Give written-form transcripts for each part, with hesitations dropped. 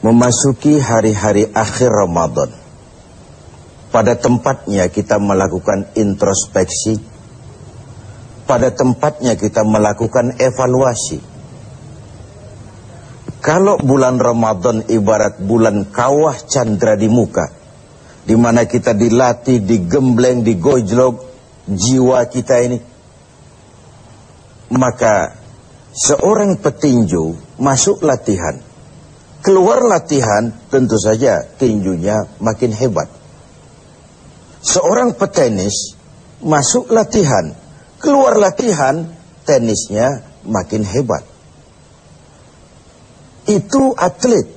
Memasuki hari-hari akhir Ramadan, pada tempatnya kita melakukan introspeksi, pada tempatnya kita melakukan evaluasi. Kalau bulan Ramadan ibarat bulan kawah candra di muka, di mana kita dilatih, digembleng, digojlok jiwa kita ini, maka seorang petinju masuk latihan, keluar latihan, tentu saja tinjunya makin hebat. Seorang petenis masuk latihan, keluar latihan, tenisnya makin hebat. Itu atlet.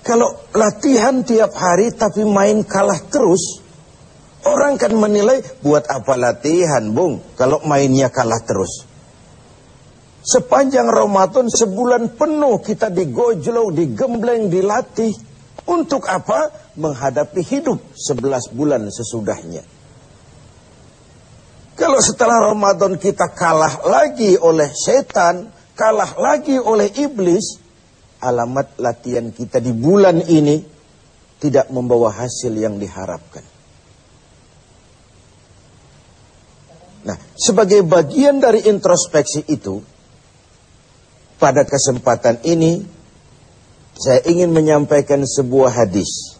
Kalau latihan tiap hari tapi main kalah terus, orang kan menilai, buat apa latihan, Bung, kalau mainnya kalah terus. Sepanjang Ramadan sebulan penuh kita digojlok, digembleng, dilatih. Untuk apa? Menghadapi hidup 11 bulan sesudahnya. Kalau setelah Ramadan kita kalah lagi oleh setan, kalah lagi oleh iblis, alamat latihan kita di bulan ini tidak membawa hasil yang diharapkan. Nah, sebagai bagian dari introspeksi itu, pada kesempatan ini saya ingin menyampaikan sebuah hadis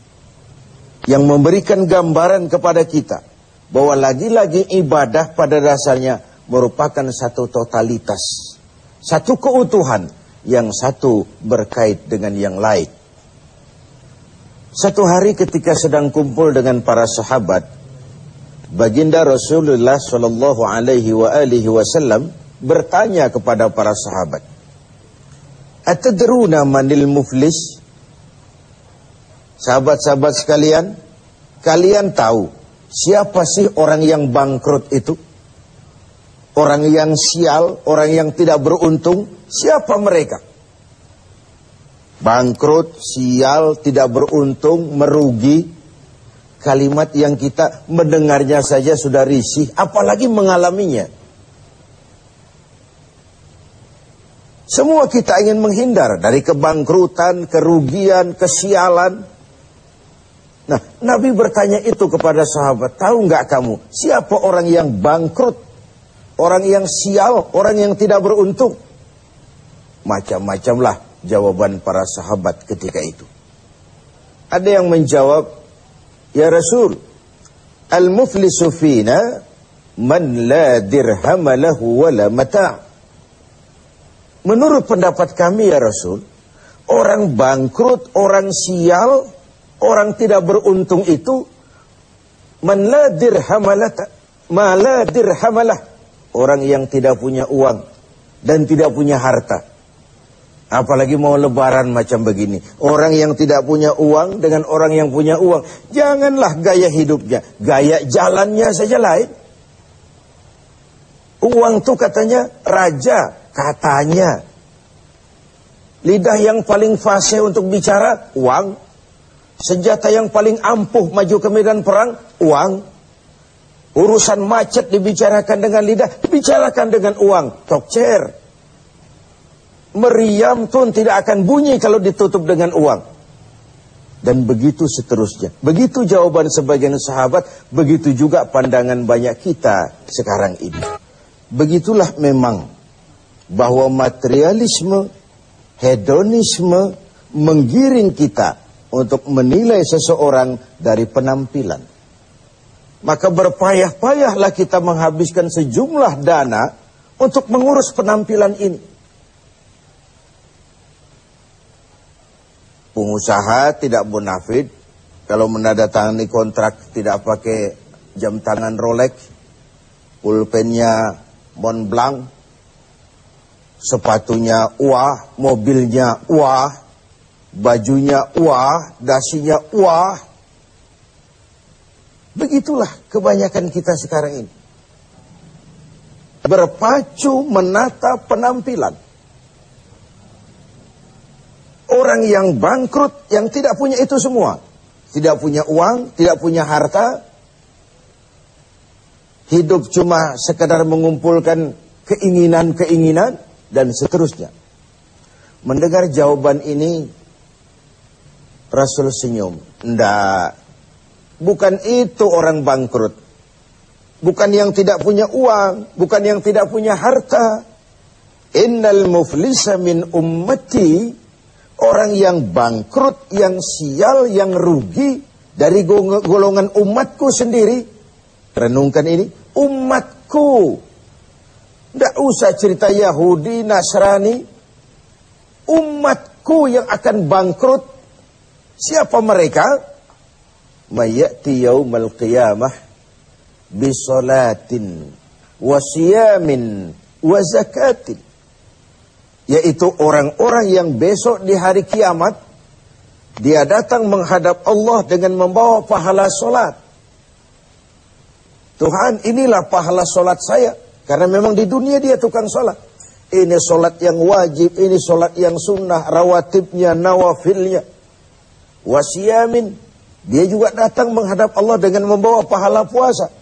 yang memberikan gambaran kepada kita bahwa lagi-lagi ibadah pada dasarnya merupakan satu totalitas, satu keutuhan, yang satu berkait dengan yang lain. Satu hari ketika sedang kumpul dengan para sahabat, baginda Rasulullah Shallallahu Alaihi Wasallam bertanya kepada para sahabat, "Atadruna manil muflis?" Sahabat-sahabat sekalian, kalian tahu siapa sih orang yang bangkrut itu? Orang yang sial, orang yang tidak beruntung, siapa mereka? Bangkrut, sial, tidak beruntung, merugi. Kalimat yang kita mendengarnya saja sudah risih, apalagi mengalaminya. Semua kita ingin menghindar dari kebangkrutan, kerugian, kesialan. Nah, Nabi bertanya itu kepada sahabat, tahu nggak kamu siapa orang yang bangkrut, orang yang sial, orang yang tidak beruntung? Macam-macamlah jawaban para sahabat ketika itu. Ada yang menjawab, ya Rasul, al-muflisu fina man la dirham lahu wala mata'. Menurut pendapat kami ya Rasul, orang bangkrut, orang sial, orang tidak beruntung itu man la dirhamalah, orang yang tidak punya uang dan tidak punya harta. Apalagi mau lebaran macam begini, orang yang tidak punya uang dengan orang yang punya uang, janganlah gaya hidupnya, gaya jalannya saja lain. Uang tuh katanya raja, katanya. Lidah yang paling fasih untuk bicara, uang. Senjata yang paling ampuh maju ke medan perang, uang. Urusan macet dibicarakan dengan lidah, dibicarakan dengan uang. Tokcer. Meriam pun tidak akan bunyi kalau ditutup dengan uang. Dan begitu seterusnya. Begitu jawaban sebagian sahabat, begitu juga pandangan banyak kita sekarang ini. Begitulah memang bahwa materialisme, hedonisme menggiring kita untuk menilai seseorang dari penampilan. Maka berpayah-payahlah kita menghabiskan sejumlah dana untuk mengurus penampilan ini. Pengusaha tidak bonafid kalau menandatangani kontrak tidak pakai jam tangan Rolex, pulpennya Montblanc, sepatunya wah, mobilnya wah, bajunya wah, dasinya wah. Begitulah kebanyakan kita sekarang ini. Berpacu menata penampilan. Orang yang bangkrut, yang tidak punya itu semua. Tidak punya uang, tidak punya harta. Hidup cuma sekedar mengumpulkan keinginan-keinginan dan seterusnya. Mendengar jawaban ini, Rasul senyum. Ndak. Bukan itu orang bangkrut. Bukan yang tidak punya uang. Bukan yang tidak punya harta. Innal muflisa min ummati. Orang yang bangkrut, yang sial, yang rugi. Dari golongan umatku sendiri. Renungkan ini. Umatku. Ndak usah cerita Yahudi, Nasrani. Umatku yang akan bangkrut. Siapa mereka? Mayati yaumal qiyamah bisolatin wa siyamin wa zakatin. Yaitu orang-orang yang besok di hari kiamat dia datang menghadap Allah dengan membawa pahala solat. Tuhan, inilah pahala solat saya. Karena memang di dunia dia tukang solat. Ini solat yang wajib, ini solat yang sunnah, rawatibnya, nawafilnya. Wasiyamin, dia juga datang menghadap Allah dengan membawa pahala puasa.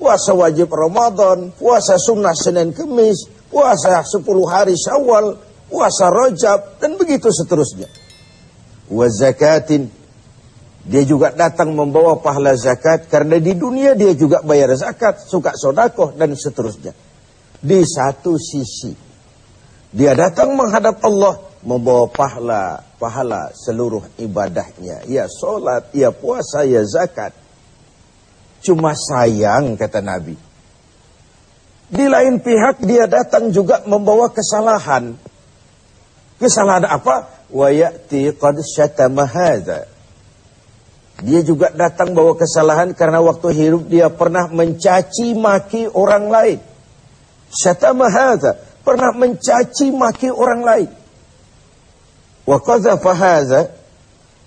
Puasa wajib Ramadan, puasa sunnah Senin Kemis, puasa 10 hari Syawal, puasa Rajab, dan begitu seterusnya. Wa zakatin, dia juga datang membawa pahala zakat, karena di dunia dia juga bayar zakat, suka sodakoh, dan seterusnya. Di satu sisi, dia datang menghadap Allah, membawa pahala seluruh ibadahnya. Ya solat, ya puasa, ya zakat. Cuma sayang, kata Nabi. Di lain pihak dia datang juga membawa kesalahan. Kesalahan apa? Wa ya'ti qad syatama hadza. Dia juga datang bawa kesalahan karena waktu hidup dia pernah mencaci maki orang lain. Syatama hadza, pernah mencaci maki orang lain. Wa qadzafa hadza,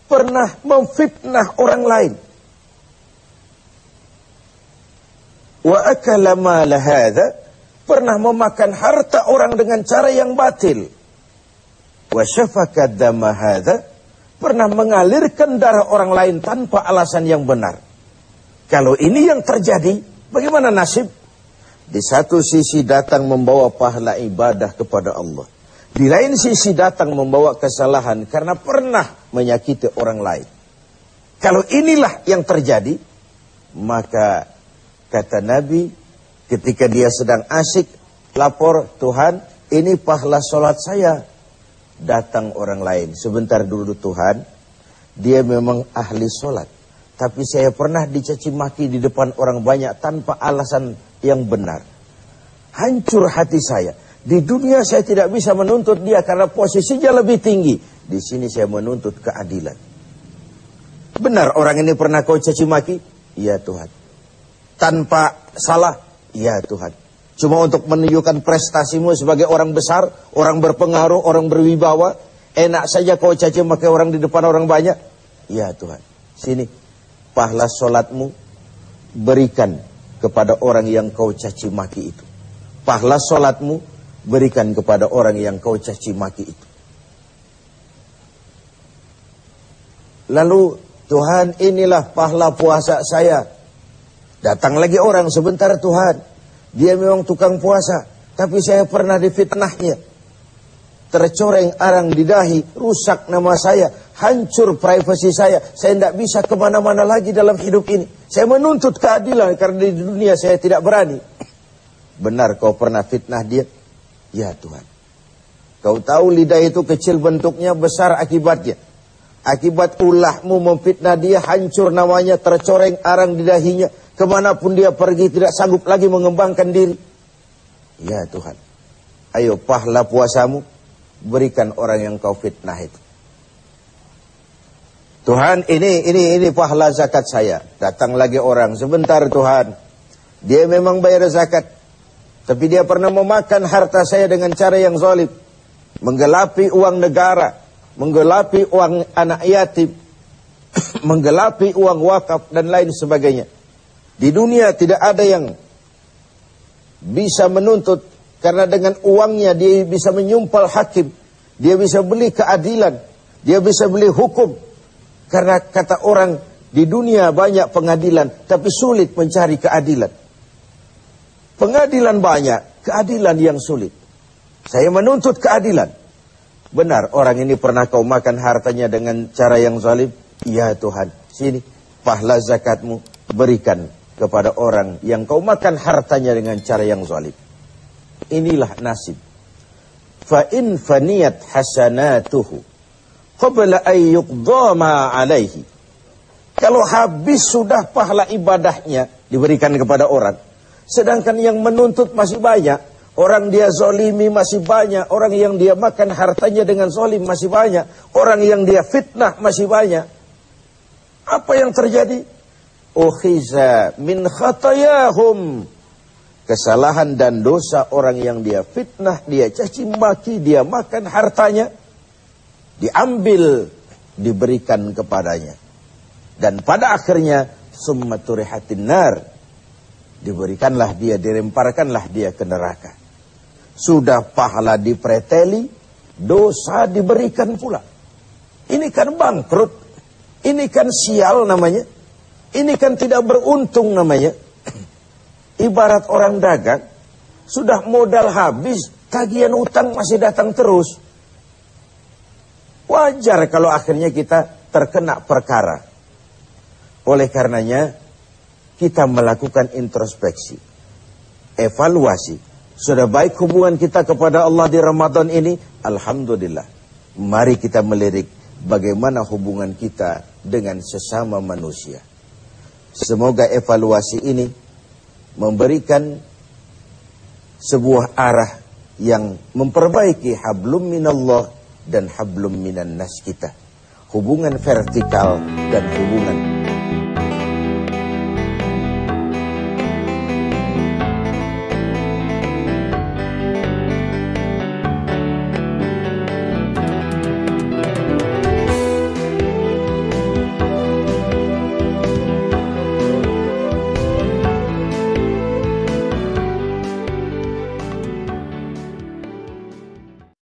pernah memfitnah orang lain. Wa akala mal hadza, pernah memakan harta orang dengan cara yang batil. Wa syafaka dama hadza, pernah mengalirkan darah orang lain tanpa alasan yang benar. Kalau ini yang terjadi, bagaimana nasib? Di satu sisi datang membawa pahala ibadah kepada Allah. Di lain sisi datang membawa kesalahan karena pernah menyakiti orang lain. Kalau inilah yang terjadi, maka kata Nabi, ketika dia sedang asyik lapor, Tuhan, ini pahala sholat saya. Datang orang lain, sebentar dulu Tuhan, dia memang ahli sholat, tapi saya pernah dicaci maki di depan orang banyak tanpa alasan yang benar. Hancur hati saya. Di dunia saya tidak bisa menuntut dia karena posisinya lebih tinggi. Di sini saya menuntut keadilan. Benar orang ini pernah kau caci maki? Iya Tuhan. Tanpa salah? Iya Tuhan. Cuma untuk menunjukkan prestasimu sebagai orang besar, orang berpengaruh, orang berwibawa. Enak saja kau caci maki orang di depan orang banyak. Ya Tuhan, sini pahala solatmu berikan kepada orang yang kau caci maki itu. Pahala solatmu berikan kepada orang yang kau caci maki itu. Lalu Tuhan, inilah pahala puasa saya. Datang lagi orang, sebentar Tuhan, dia memang tukang puasa, tapi saya pernah difitnahnya. Tercoreng arang di dahi, rusak nama saya, hancur privasi saya tidak bisa kemana-mana lagi dalam hidup ini. Saya menuntut keadilan karena di dunia saya tidak berani. Benar kau pernah fitnah dia? Ya Tuhan. Kau tahu lidah itu kecil bentuknya, besar akibatnya. Akibat ulahmu memfitnah dia, hancur namanya, tercoreng arang di dahinya. Kemanapun dia pergi tidak sanggup lagi mengembangkan diri. Ya Tuhan, ayo pahala puasamu berikan orang yang kau fitnah itu. Tuhan, ini pahala zakat saya. Datang lagi orang, sebentar Tuhan, dia memang bayar zakat, tapi dia pernah memakan harta saya dengan cara yang zalim, menggelapi uang negara, menggelapi uang anak yatim, menggelapi uang wakaf dan lain sebagainya. Di dunia tidak ada yang bisa menuntut, karena dengan uangnya dia bisa menyumpal hakim, dia bisa beli keadilan, dia bisa beli hukum. Karena kata orang, di dunia banyak pengadilan, tapi sulit mencari keadilan. Pengadilan banyak, keadilan yang sulit. Saya menuntut keadilan. Benar, orang ini pernah kau makan hartanya dengan cara yang zalim? Ya Tuhan, sini pahala zakatmu berikan kepada orang yang kau makan hartanya dengan cara yang zalim. Inilah nasib. Fa in faniyat hasanatuhu qabla an yuqda ma alaihi. Kalau habis sudah pahala ibadahnya diberikan kepada orang, sedangkan yang menuntut masih banyak, orang dia zalimi masih banyak, orang yang dia makan hartanya dengan zalim masih banyak, orang yang dia fitnah masih banyak. Apa yang terjadi? Ukhiza min khatayahum. Kesalahan dan dosa orang yang dia fitnah, dia caci maki, dia makan hartanya, diambil, diberikan kepadanya. Dan pada akhirnya summa turihatin nar, diberikanlah dia, dilemparkanlah dia ke neraka. Sudah pahala dipreteli, dosa diberikan pula. Ini kan bangkrut, ini kan sial namanya, ini kan tidak beruntung namanya. Ibarat orang dagang, sudah modal habis, tagihan utang masih datang terus. Wajar kalau akhirnya kita terkena perkara. Oleh karenanya, kita melakukan introspeksi, evaluasi. Sudah baik hubungan kita kepada Allah di Ramadan ini, alhamdulillah. Mari kita melirik bagaimana hubungan kita dengan sesama manusia. Semoga evaluasi ini memberikan sebuah arah yang memperbaiki hablum minallah dan hablum minan nas kita. Hubungan vertikal dan hubungan